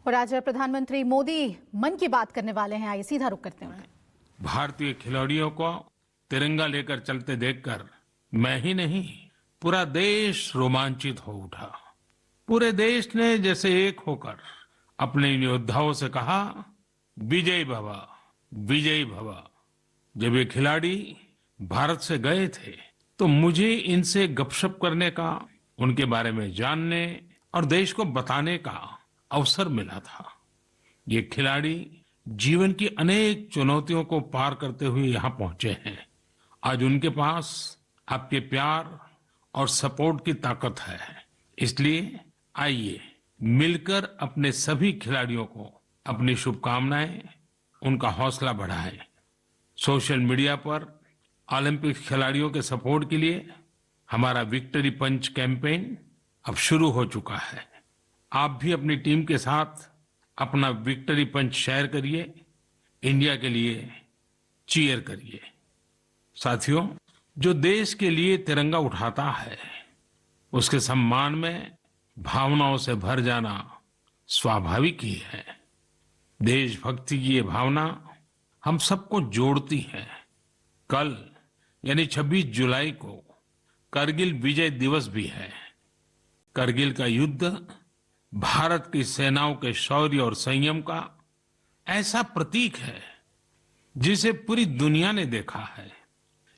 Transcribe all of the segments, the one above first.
और आज प्रधानमंत्री मोदी मन की बात करने वाले हैं। आइए सीधा रुख करते हैं। भारतीय खिलाड़ियों को तिरंगा लेकर चलते देखकर मैं ही नहीं, पूरा देश रोमांचित हो उठा। पूरे देश ने जैसे एक होकर अपने इन योद्धाओं से कहा, विजय भव, विजय भव। जब ये खिलाड़ी भारत से गए थे तो मुझे इनसे गपशप करने का, उनके बारे में जानने और देश को बताने का अवसर मिला था। ये खिलाड़ी जीवन की अनेक चुनौतियों को पार करते हुए यहाँ पहुंचे हैं। आज उनके पास आपके प्यार और सपोर्ट की ताकत है। इसलिए आइए मिलकर अपने सभी खिलाड़ियों को अपनी शुभकामनाएं, उनका हौसला बढ़ाएं। सोशल मीडिया पर ओलंपिक खिलाड़ियों के सपोर्ट के लिए हमारा विक्ट्री पंच कैंपेन अब शुरू हो चुका है। आप भी अपनी टीम के साथ अपना विक्ट्री पंच शेयर करिए, इंडिया के लिए चीयर करिए। साथियों, जो देश के लिए तिरंगा उठाता है उसके सम्मान में भावनाओं से भर जाना स्वाभाविक ही है। देशभक्ति की ये भावना हम सबको जोड़ती है। कल यानी 26 जुलाई को करगिल विजय दिवस भी है। करगिल का युद्ध भारत की सेनाओं के शौर्य और संयम का ऐसा प्रतीक है जिसे पूरी दुनिया ने देखा है।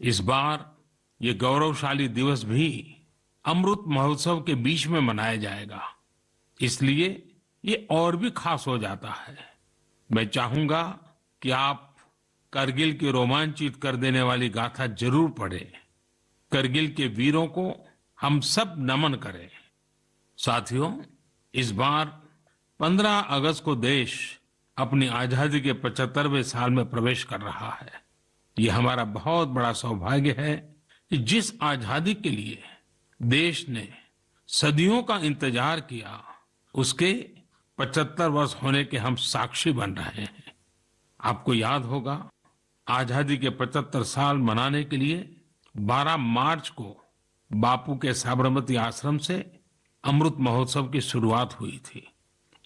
इस बार ये गौरवशाली दिवस भी अमृत महोत्सव के बीच में मनाया जाएगा, इसलिए ये और भी खास हो जाता है। मैं चाहूंगा कि आप करगिल की रोमांचित कर देने वाली गाथा जरूर पढ़ें। करगिल के वीरों को हम सब नमन करें। साथियों, इस बार 15 अगस्त को देश अपनी आजादी के 75वें साल में प्रवेश कर रहा है। ये हमारा बहुत बड़ा सौभाग्य है कि जिस आजादी के लिए देश ने सदियों का इंतजार किया, उसके 75 वर्ष होने के हम साक्षी बन रहे हैं। आपको याद होगा, आजादी के 75 साल मनाने के लिए 12 मार्च को बापू के साबरमती आश्रम से अमृत महोत्सव की शुरुआत हुई थी।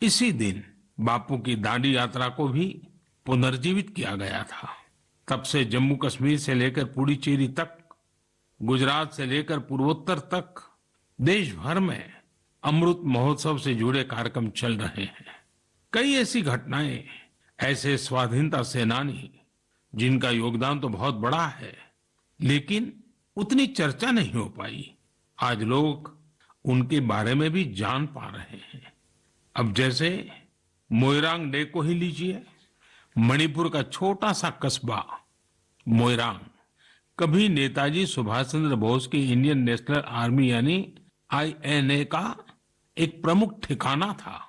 इसी दिन बापू की दांडी यात्रा को भी पुनर्जीवित किया गया था। तब से जम्मू कश्मीर से लेकर पुडुचेरी तक, गुजरात से लेकर पूर्वोत्तर तक देश भर में अमृत महोत्सव से जुड़े कार्यक्रम चल रहे हैं। कई ऐसी घटनाएं, ऐसे स्वाधीनता सेनानी जिनका योगदान तो बहुत बड़ा है लेकिन उतनी चर्चा नहीं हो पाई, आज लोग उनके बारे में भी जान पा रहे हैं। अब जैसे मोइरांग डे को ही लीजिए। मणिपुर का छोटा सा कस्बा मोइरांग कभी नेताजी सुभाष चंद्र बोस की इंडियन नेशनल आर्मी यानी INA का एक प्रमुख ठिकाना था।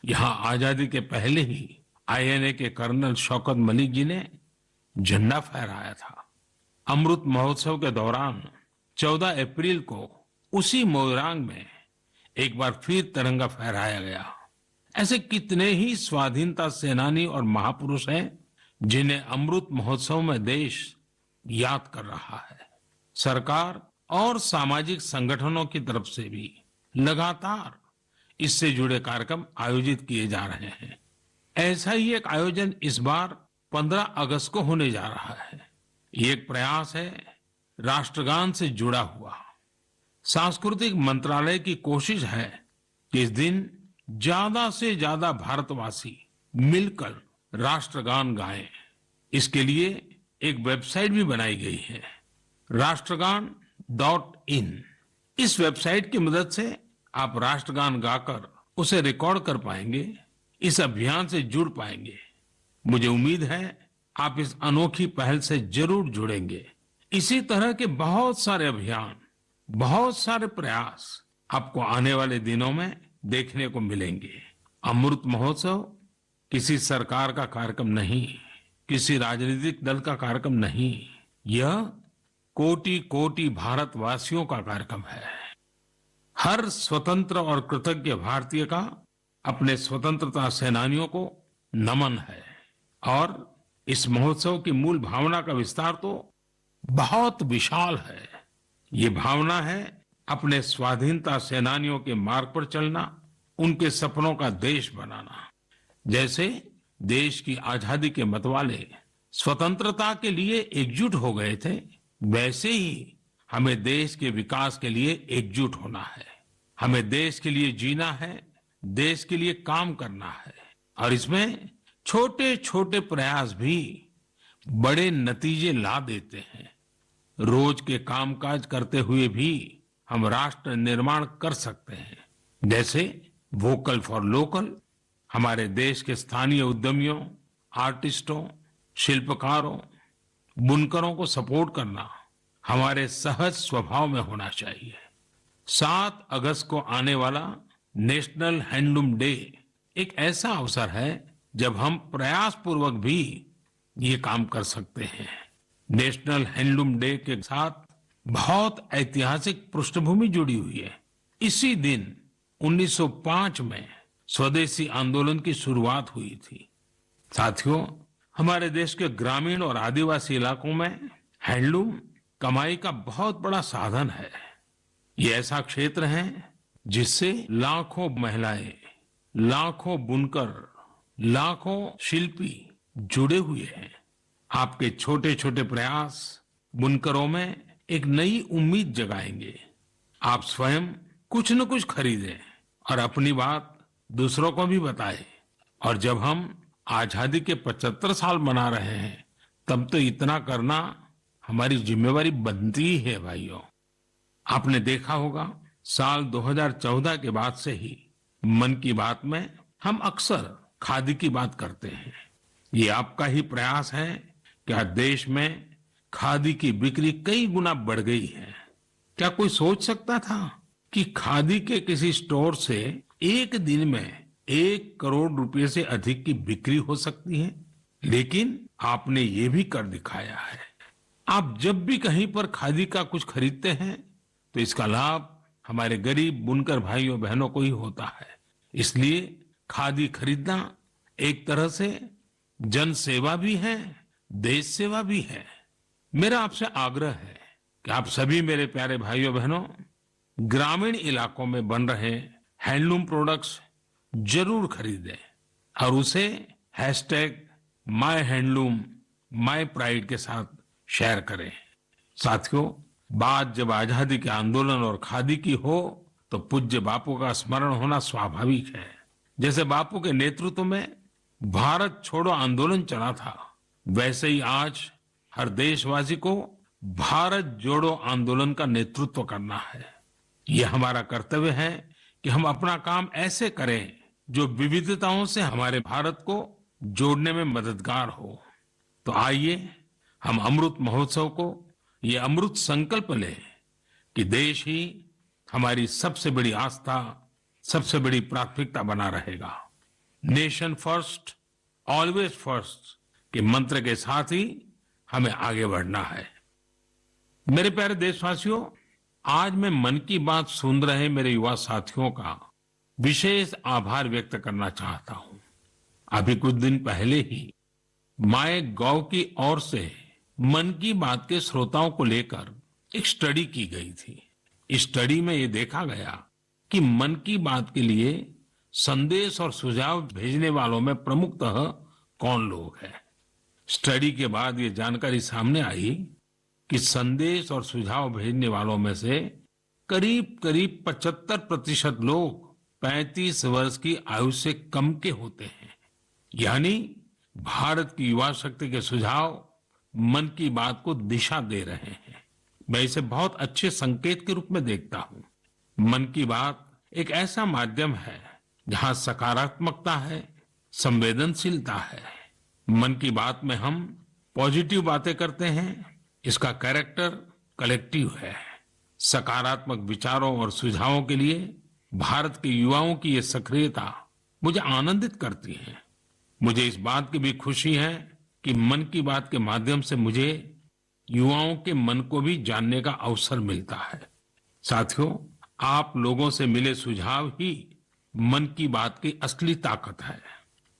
यहाँ आजादी के पहले ही INA के कर्नल शौकत मलिक जी ने झंडा फहराया था। अमृत महोत्सव के दौरान 14 अप्रैल को उसी मोइरांग में एक बार फिर तिरंगा फहराया गया। ऐसे कितने ही स्वाधीनता सेनानी और महापुरुष हैं जिन्हें अमृत महोत्सव में देश याद कर रहा है। सरकार और सामाजिक संगठनों की तरफ से भी लगातार इससे जुड़े कार्यक्रम आयोजित किए जा रहे हैं। ऐसा ही एक आयोजन इस बार 15 अगस्त को होने जा रहा है। ये एक प्रयास है राष्ट्रगान से जुड़ा हुआ। सांस्कृतिक मंत्रालय की कोशिश है कि इस दिन ज्यादा से ज्यादा भारतवासी मिलकर राष्ट्रगान गाएं। इसके लिए एक वेबसाइट भी बनाई गई है, राष्ट्रगान.in। इस वेबसाइट की मदद से आप राष्ट्रगान गाकर उसे रिकॉर्ड कर पाएंगे, इस अभियान से जुड़ पाएंगे। मुझे उम्मीद है आप इस अनोखी पहल से जरूर जुड़ेंगे। इसी तरह के बहुत सारे अभियान, बहुत सारे प्रयास आपको आने वाले दिनों में देखने को मिलेंगे। अमृत महोत्सव किसी सरकार का कार्यक्रम नहीं, किसी राजनीतिक दल का कार्यक्रम नहीं, यह कोटि कोटि भारतवासियों का कार्यक्रम है। हर स्वतंत्र और कृतज्ञ भारतीय का अपने स्वतंत्रता सेनानियों को नमन है। और इस महोत्सव की मूल भावना का विस्तार तो बहुत विशाल है। ये भावना है अपने स्वाधीनता सेनानियों के मार्ग पर चलना, उनके सपनों का देश बनाना। जैसे देश की आजादी के मतवाले स्वतंत्रता के लिए एकजुट हो गए थे, वैसे ही हमें देश के विकास के लिए एकजुट होना है। हमें देश के लिए जीना है, देश के लिए काम करना है, और इसमें छोटे छोटे प्रयास भी बड़े नतीजे ला देते हैं। रोज के कामकाज करते हुए भी हम राष्ट्र निर्माण कर सकते हैं। जैसे वोकल फॉर लोकल, हमारे देश के स्थानीय उद्यमियों, आर्टिस्टों, शिल्पकारों, बुनकरों को सपोर्ट करना हमारे सहज स्वभाव में होना चाहिए। 7 अगस्त को आने वाला नेशनल हैंडलूम डे एक ऐसा अवसर है जब हम प्रयास पूर्वक भी ये काम कर सकते हैं। नेशनल हैंडलूम डे के साथ बहुत ऐतिहासिक पृष्ठभूमि जुड़ी हुई है। इसी दिन 1905 में स्वदेशी आंदोलन की शुरुआत हुई थी। साथियों, हमारे देश के ग्रामीण और आदिवासी इलाकों में हैंडलूम कमाई का बहुत बड़ा साधन है। ये ऐसा क्षेत्र है जिससे लाखों महिलाएं, लाखों बुनकर, लाखों शिल्पी जुड़े हुए हैं। आपके छोटे छोटे प्रयास बुनकरों में एक नई उम्मीद जगाएंगे। आप स्वयं कुछ न कुछ खरीदें और अपनी बात दूसरों को भी बताएं। और जब हम आजादी के 75 साल मना रहे हैं, तब तो इतना करना हमारी जिम्मेवारी बनती ही है भाइयों। आपने देखा होगा, साल 2014 के बाद से ही मन की बात में हम अक्सर खादी की बात करते हैं। ये आपका ही प्रयास है कि आज देश में खादी की बिक्री कई गुना बढ़ गई है। क्या कोई सोच सकता था कि खादी के किसी स्टोर से एक दिन में 1 करोड़ रुपए से अधिक की बिक्री हो सकती है? लेकिन आपने ये भी कर दिखाया है। आप जब भी कहीं पर खादी का कुछ खरीदते हैं तो इसका लाभ हमारे गरीब बुनकर भाइयों बहनों को ही होता है। इसलिए खादी खरीदना एक तरह से जन सेवा भी है, देश सेवा भी है। मेरा आपसे आग्रह है कि आप सभी मेरे प्यारे भाइयों बहनों ग्रामीण इलाकों में बन रहे हैंडलूम प्रोडक्ट्स जरूर खरीदें और उसे #myhandloom mypride के साथ शेयर करें। साथियों, बात जब आजादी के आंदोलन और खादी की हो तो पूज्य बापू का स्मरण होना स्वाभाविक है। जैसे बापू के नेतृत्व में भारत छोड़ो आंदोलन चला था, वैसे ही आज हर देशवासी को भारत जोड़ो आंदोलन का नेतृत्व करना है। यह हमारा कर्तव्य है कि हम अपना काम ऐसे करें जो विविधताओं से हमारे भारत को जोड़ने में मददगार हो। तो आइए हम अमृत महोत्सव को ये अमृत संकल्प लें कि देश ही हमारी सबसे बड़ी आस्था, सबसे बड़ी प्राथमिकता बना रहेगा। नेशन फर्स्ट, ऑलवेज फर्स्ट के मंत्र के साथ ही हमें आगे बढ़ना है। मेरे प्यारे देशवासियों, आज मैं मन की बात सुन रहे मेरे युवा साथियों का विशेष आभार व्यक्त करना चाहता हूं। अभी कुछ दिन पहले ही माय.गॉव की ओर से मन की बात के श्रोताओं को लेकर एक स्टडी की गई थी। इस स्टडी में ये देखा गया कि मन की बात के लिए संदेश और सुझाव भेजने वालों में प्रमुखतः कौन लोग हैं। स्टडी के बाद ये जानकारी सामने आई कि संदेश और सुझाव भेजने वालों में से करीब करीब 75% लोग 35 वर्ष की आयु से कम के होते हैं। यानी भारत की युवा शक्ति के सुझाव मन की बात को दिशा दे रहे हैं। मैं इसे बहुत अच्छे संकेत के रूप में देखता हूं। मन की बात एक ऐसा माध्यम है जहां सकारात्मकता है, संवेदनशीलता है। मन की बात में हम पॉजिटिव बातें करते हैं। इसका कैरेक्टर कलेक्टिव है। सकारात्मक विचारों और सुझावों के लिए भारत के युवाओं की ये सक्रियता मुझे आनंदित करती है। मुझे इस बात की भी खुशी है कि मन की बात के माध्यम से मुझे युवाओं के मन को भी जानने का अवसर मिलता है। साथियों, आप लोगों से मिले सुझाव ही मन की बात की असली ताकत है।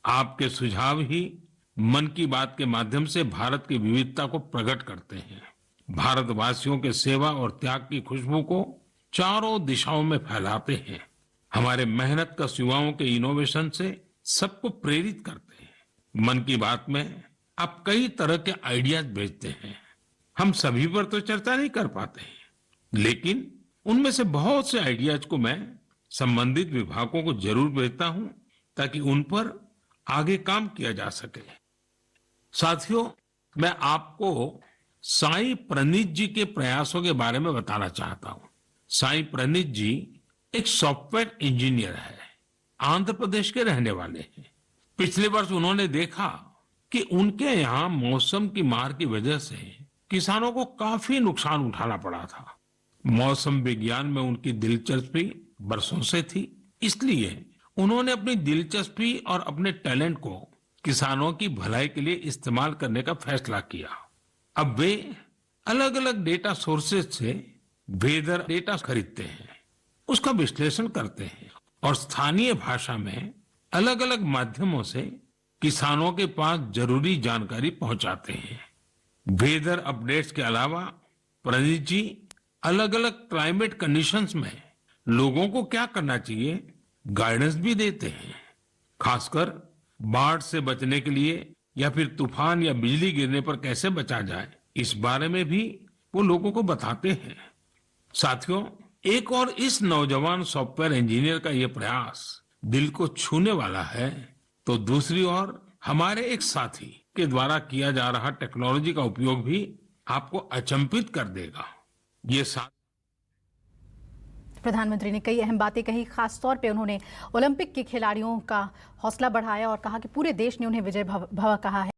आपके सुझाव ही मन की बात के माध्यम से भारत की विविधता को प्रकट करते हैं। भारतवासियों के सेवा और त्याग की खुशबू को चारों दिशाओं में फैलाते हैं। हमारे मेहनतकश युवाओं के इनोवेशन से सबको प्रेरित करते हैं। मन की बात में आप कई तरह के आइडियाज भेजते हैं। हम सभी पर तो चर्चा नहीं कर पाते, लेकिन उनमें से बहुत से आइडियाज को मैं संबंधित विभागों को जरूर भेजता हूं ताकि उन पर आगे काम किया जा सके। साथियों, मैं आपको साई प्रणीत जी के प्रयासों के बारे में बताना चाहता हूं। साई प्रणीत जी एक सॉफ्टवेयर इंजीनियर है, आंध्र प्रदेश के रहने वाले हैं। पिछले वर्ष उन्होंने देखा कि उनके यहाँ मौसम की मार की वजह से किसानों को काफी नुकसान उठाना पड़ा था। मौसम विज्ञान में उनकी दिलचस्पी बरसों से थी, इसलिए उन्होंने अपनी दिलचस्पी और अपने टैलेंट को किसानों की भलाई के लिए इस्तेमाल करने का फैसला किया। अब वे अलग अलग डेटा सोर्सेज से वेदर डेटा खरीदते हैं, उसका विश्लेषण करते हैं और स्थानीय भाषा में अलग अलग माध्यमों से किसानों के पास जरूरी जानकारी पहुंचाते हैं। वेदर अपडेट्स के अलावा प्रणीत जी अलग अलग क्लाइमेट कंडीशंस में लोगों को क्या करना चाहिए गाइडेंस भी देते हैं। खासकर बाढ़ से बचने के लिए या फिर तूफान या बिजली गिरने पर कैसे बचा जाए, इस बारे में भी वो लोगों को बताते हैं। साथियों, एक और इस नौजवान सॉफ्टवेयर इंजीनियर का ये प्रयास दिल को छूने वाला है, तो दूसरी ओर हमारे एक साथी के द्वारा किया जा रहा टेक्नोलॉजी का उपयोग भी आपको अचंभित कर देगा। ये प्रधानमंत्री ने कई अहम बातें कही। खास तौर पे उन्होंने ओलंपिक के खिलाड़ियों का हौसला बढ़ाया और कहा कि पूरे देश ने उन्हें विजय भव कहा है।